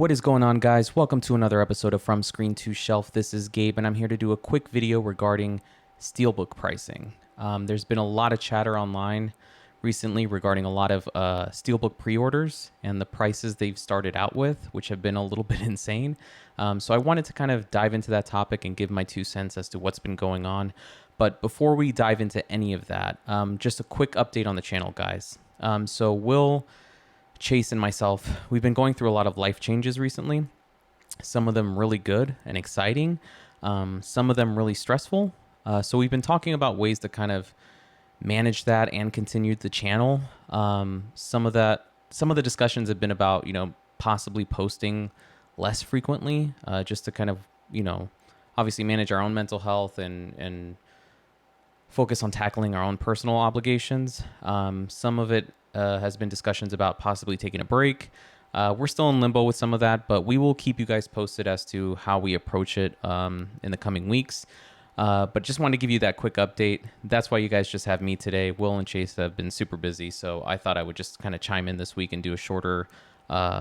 What is going on, guys? Welcome to another episode of From Screen to Shelf. This is Gabe, and I'm here to do a quick video regarding Steelbook pricing. There's been a lot of chatter online recently regarding a lot of Steelbook pre-orders and the prices they've started out with, which have been a little bit insane. So I wanted to kind of dive into that topic and give my 2 cents as to what's been going on. But before we dive into any of that, just a quick update on the channel, guys. So Will, Chase, and myself, we've been going through a lot of life changes recently. Some of them really good and exciting. Some of them really stressful. So we've been talking about ways to kind of manage that and continue the channel. Some of the discussions have been about, possibly posting less frequently, just to kind of, obviously manage our own mental health and focus on tackling our own personal obligations. Some of it has been discussions about possibly taking a break. We're still in limbo with some of that, but we will keep you guys posted as to how we approach it in the coming weeks. But just wanted to give you that quick update. That's why you guys just have me today. Will and Chase have been super busy, so I thought I would just kind of chime in this week and do a shorter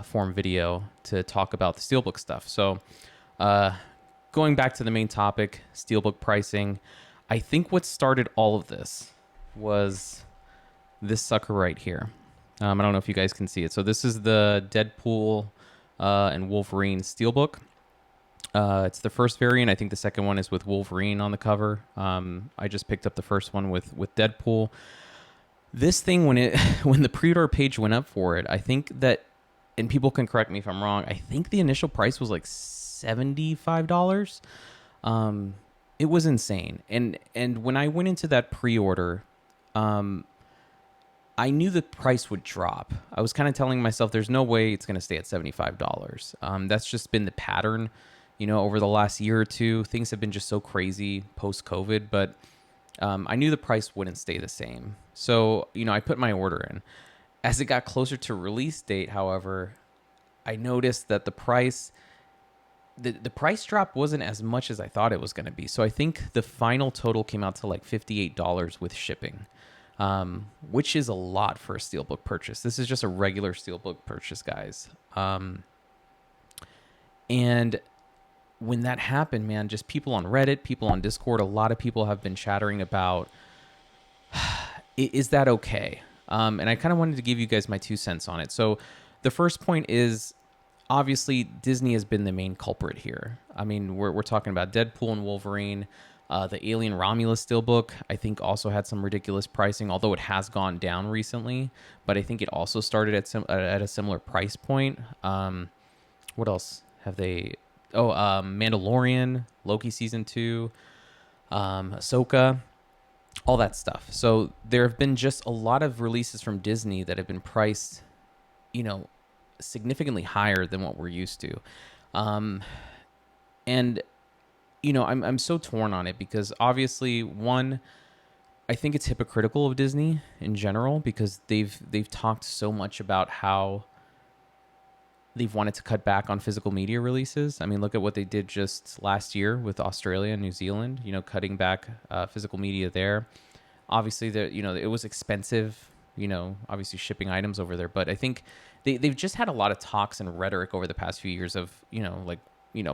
form video to talk about the Steelbook stuff. So going back to the main topic, Steelbook pricing, I think what started all of this was this sucker right here. I don't know if you guys can see it. So this is the Deadpool and Wolverine Steelbook. It's the first variant. I think the second one is with Wolverine on the cover. I just picked up the first one with Deadpool. This thing, when the pre-order page went up for it, I think that, and people can correct me if I'm wrong, I think the initial price was like $75. It was insane. And when I went into that pre-order, I knew the price would drop. I was kind of telling myself there's no way it's going to stay at $75. That's just been the pattern, over the last year or two. Things have been just so crazy post-COVID, but I knew the price wouldn't stay the same. So, I put my order in. As it got closer to release date, however, I noticed that the price drop wasn't as much as I thought it was going to be. So I think the final total came out to like $58 with shipping. Which is a lot for a Steelbook purchase. This is just a regular Steelbook purchase, guys. And when that happened, man, just people on Reddit, people on Discord, a lot of people have been chattering about, is that okay? And I kind of wanted to give you guys my 2 cents on it. So the first point is, obviously, Disney has been the main culprit here. I mean, we're talking about Deadpool and Wolverine. The Alien Romulus Steelbook, I think, also had some ridiculous pricing, although it has gone down recently. But I think it also started at a similar price point. What else have they? Oh, Mandalorian, Loki Season 2, Ahsoka, all that stuff. So there have been just a lot of releases from Disney that have been priced, significantly higher than what we're used to. And I'm so torn on it because obviously, one, I think it's hypocritical of Disney in general because they've talked so much about how they've wanted to cut back on physical media releases. I mean, look at what they did just last year with Australia and New Zealand, cutting back physical media there. Obviously, it was expensive, obviously shipping items over there. But I think they've just had a lot of talks and rhetoric over the past few years of,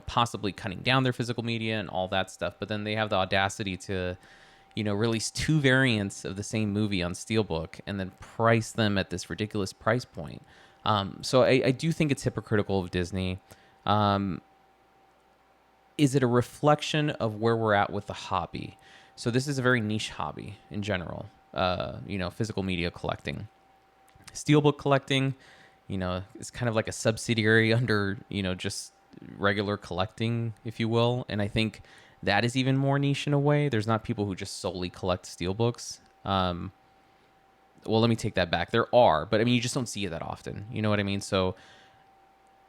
possibly cutting down their physical media and all that stuff. But then they have the audacity to, release 2 variants of the same movie on Steelbook and then price them at this ridiculous price point. So I do think it's hypocritical of Disney. Is it a reflection of where we're at with the hobby? So this is a very niche hobby in general, physical media collecting. Steelbook collecting, is kind of like a subsidiary under, just regular collecting, if you will. And I think that is even more niche in a way. There's not people who just solely collect Steelbooks. Well, let me take that back. There are, but I mean, you just don't see it that often. You know what I mean? So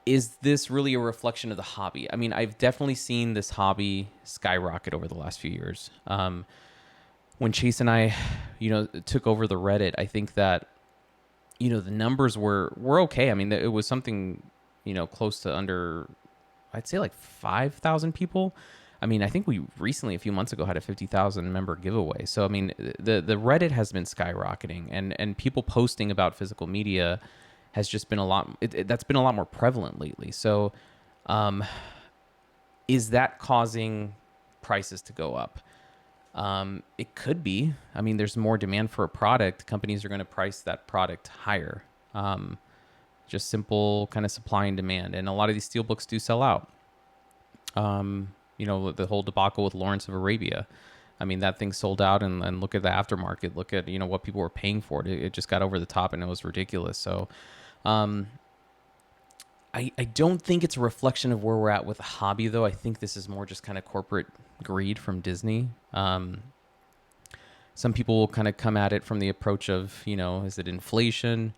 is this really a reflection of the hobby? I mean, I've definitely seen this hobby skyrocket over the last few years. When Chase and I, took over the Reddit, I think that, the numbers were okay. I mean, it was something, close to under, I'd say like 5,000 people. I mean, I think we recently, a few months ago, had a 50,000 member giveaway. So, I mean, the Reddit has been skyrocketing and people posting about physical media has just been a lot. That's been a lot more prevalent lately. So, is that causing prices to go up? It could be. I mean, there's more demand for a product. Companies are going to price that product higher. Just simple kind of supply and demand. And a lot of these steelbooks do sell out. The whole debacle with Lawrence of Arabia. I mean, that thing sold out, and look at the aftermarket. Look at, what people were paying for it. It just got over the top, and it was ridiculous. So, I don't think it's a reflection of where we're at with the hobby, though. I think this is more just kind of corporate greed from Disney. Some people will kind of come at it from the approach of, is it inflation?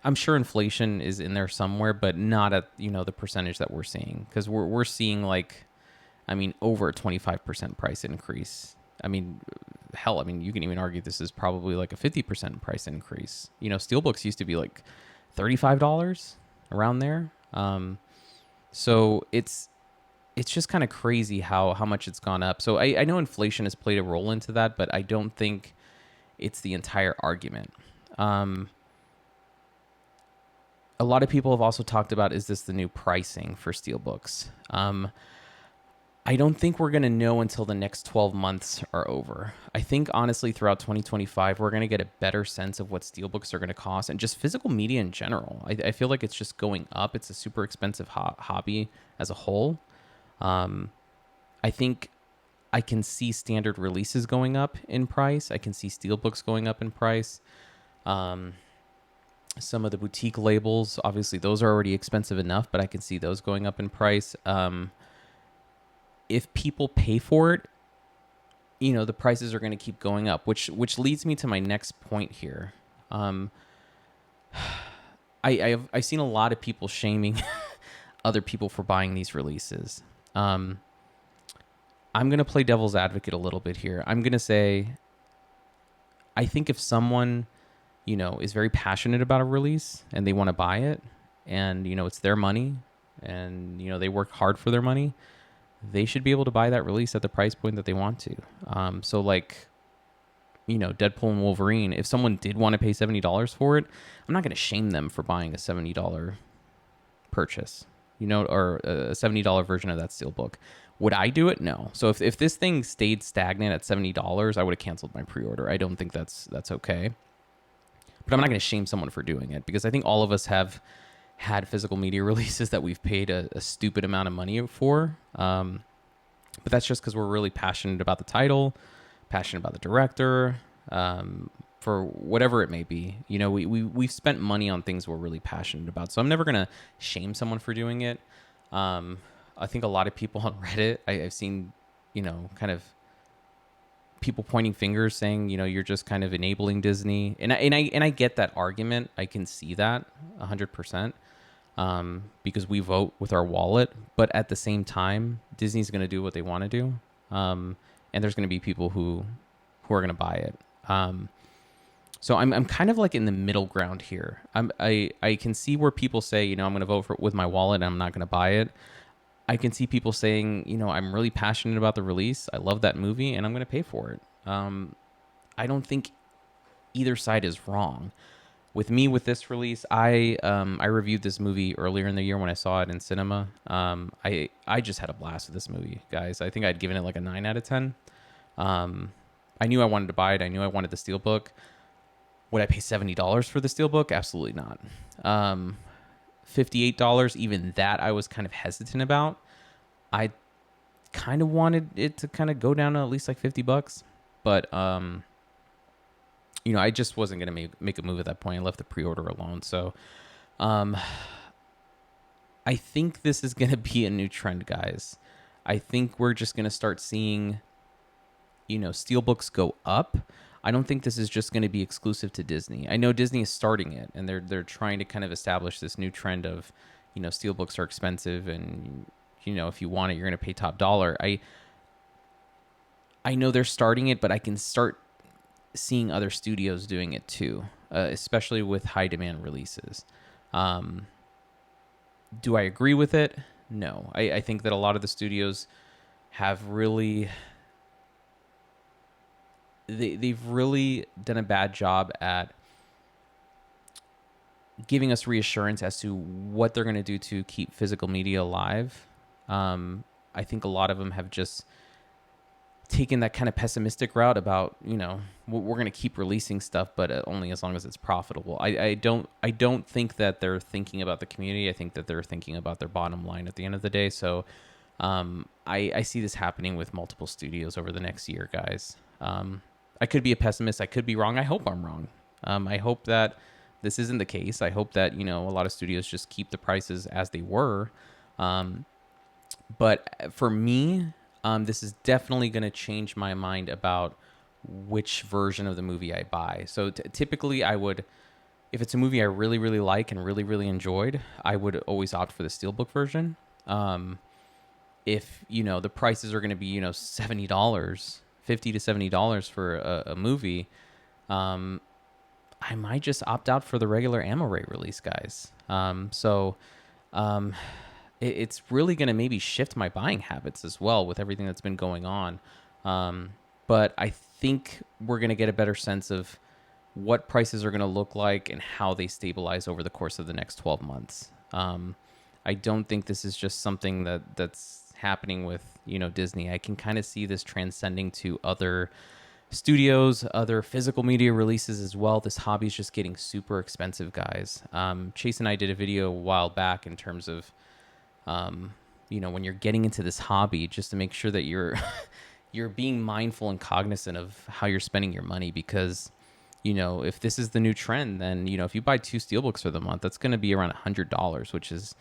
I'm sure inflation is in there somewhere, but not at, the percentage that we're seeing. Because we're seeing over a 25% price increase. I mean, hell, you can even argue this is probably like a 50% price increase. Steelbooks used to be like $35 around there. So it's just kind of crazy how much it's gone up. So I know inflation has played a role into that, but I don't think it's the entire argument. A lot of people have also talked about, is this the new pricing for steelbooks? I don't think we're going to know until the next 12 months are over. I think, honestly, throughout 2025, we're going to get a better sense of what steelbooks are going to cost and just physical media in general. I feel like it's just going up. It's a super expensive hobby as a whole. I think I can see standard releases going up in price. I can see steelbooks going up in price. Some of the boutique labels, obviously, those are already expensive enough, but I can see those going up in price. If people pay for it, the prices are going to keep going up, which leads me to my next point here. I've seen a lot of people shaming other people for buying these releases. I'm going to play devil's advocate a little bit here. I'm going to say, I think if someone, is very passionate about a release and they want to buy it, and, it's their money, and, they work hard for their money, they should be able to buy that release at the price point that they want to. So like, Deadpool and Wolverine, if someone did want to pay $70 for it, I'm not going to shame them for buying a $70 purchase, or a $70 version of that steelbook. Would I do it? No. So if this thing stayed stagnant at $70, I would have canceled my pre-order. I don't think that's okay. But I'm not going to shame someone for doing it, because I think all of us have had physical media releases that we've paid a stupid amount of money for. But that's just because we're really passionate about the title, passionate about the director, for whatever it may be. We've spent money on things we're really passionate about. So I'm never going to shame someone for doing it. I think a lot of people on Reddit, I've seen, kind of people pointing fingers saying, you're just kind of enabling Disney. And I get that argument. I can see that 100%. Because we vote with our wallet, but at the same time, Disney's going to do what they want to do. And there's going to be people who are going to buy it. So I'm kind of like in the middle ground here. I can see where people say, I'm going to vote with my wallet and I'm not going to buy it. I can see people saying, I'm really passionate about the release. I love that movie and I'm going to pay for it. I don't think either side is wrong. With me, with this release, I reviewed this movie earlier in the year when I saw it in cinema. I just had a blast with this movie, guys. I think I'd given it like a 9 out of 10. I knew I wanted to buy it. I knew I wanted the steelbook. Would I pay $70 for the steelbook? Absolutely not. $58, even that I was kind of hesitant about. I kind of wanted it to kind of go down to at least like $50, but I just wasn't going to make a move at that point. I left the pre-order alone. So I think this is going to be a new trend, guys. I think we're just going to start seeing, steelbooks go up. I don't think this is just going to be exclusive to Disney. I know Disney is starting it, and they're trying to kind of establish this new trend of, steelbooks are expensive, and, if you want it, you're going to pay top dollar. I know they're starting it, but I can start seeing other studios doing it too, especially with high demand releases. Do I agree with it? No. I think that a lot of the studios have really... They've really done a bad job at giving us reassurance as to what they're going to do to keep physical media alive. I think a lot of them have just taken that kind of pessimistic route about, we're going to keep releasing stuff, but only as long as it's profitable. I don't think that they're thinking about the community. I think that they're thinking about their bottom line at the end of the day. So I see this happening with multiple studios over the next year, guys. I could be a pessimist. I could be wrong. I hope I'm wrong. I hope that this isn't the case. I hope that, a lot of studios just keep the prices as they were. But for me, this is definitely going to change my mind about which version of the movie I buy. So typically I would, if it's a movie I really, really like and really, really enjoyed, I would always opt for the Steelbook version. If, the prices are going to be, $70, $50 to $70 for a movie, I might just opt out for the regular ammo rate release, guys. It's really going to maybe shift my buying habits as well with everything that's been going on. But I think we're going to get a better sense of what prices are going to look like and how they stabilize over the course of the next 12 months. I don't think this is just something that's happening with, Disney. I can kind of see this transcending to other studios, other physical media releases as well. This hobby is just getting super expensive, guys. Chase and I did a video a while back in terms of, when you're getting into this hobby, just to make sure that you're you're being mindful and cognizant of how you're spending your money, because if this is the new trend, then if you buy 2 Steelbooks for the month, that's going to be around $100, which is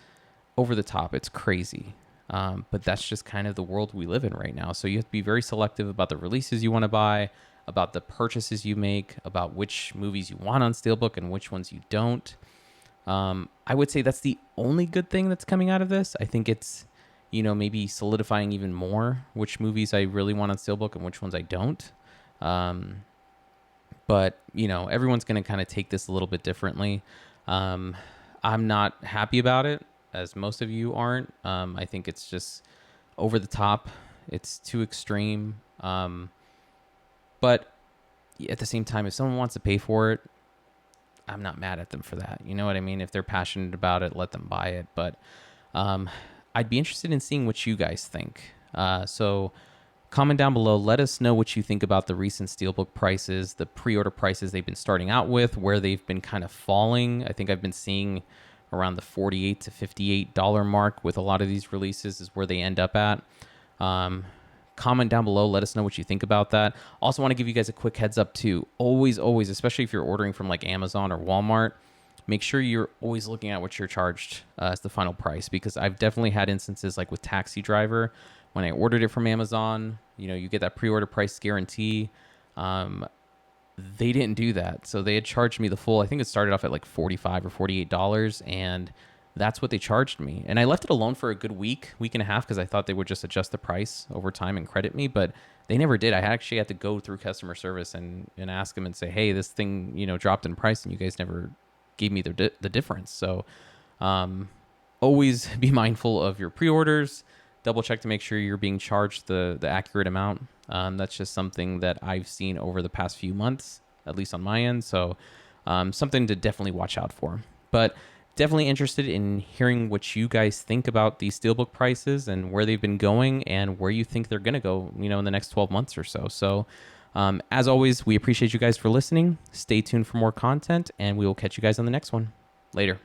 over the top. It's crazy. But that's just kind of the world we live in right now. So you have to be very selective about the releases you want to buy, about the purchases you make, about which movies you want on Steelbook and which ones you don't. I would say that's the only good thing that's coming out of this. I think it's, maybe solidifying even more which movies I really want on Steelbook and which ones I don't. But, everyone's going to kind of take this a little bit differently. I'm not happy about it, as most of you aren't. I think it's just over the top. It's too extreme. But at the same time, if someone wants to pay for it, I'm not mad at them for that. You know what I mean? If they're passionate about it, let them buy it. But I'd be interested in seeing what you guys think. So comment down below. Let us know what you think about the recent Steelbook prices, the pre-order prices they've been starting out with, where they've been kind of falling. I think I've been seeing around the $48 to $58 mark with a lot of these releases is where they end up at. Comment down below. Let us know what you think about that. Also want to give you guys a quick heads up too. Always, especially if you're ordering from like Amazon or Walmart, make sure you're always looking at what you're charged as the final price, because I've definitely had instances like with Taxi Driver, when I ordered it from Amazon, you get that pre-order price guarantee. They didn't do that. So they had charged me the full, I think it started off at like $45 or $48, and that's what they charged me. And I left it alone for a good week and a half, because I thought they would just adjust the price over time and credit me, but they never did. I actually had to go through customer service and ask them and say, hey, this thing, dropped in price and you guys never gave me the difference. So always be mindful of your pre-orders. Double check to make sure you're being charged the accurate amount. That's just something that I've seen over the past few months, at least on my end. So something to definitely watch out for. But definitely interested in hearing what you guys think about these Steelbook prices and where they've been going and where you think they're going to go, in the next 12 months or so. So as always, we appreciate you guys for listening. Stay tuned for more content, and we will catch you guys on the next one. Later.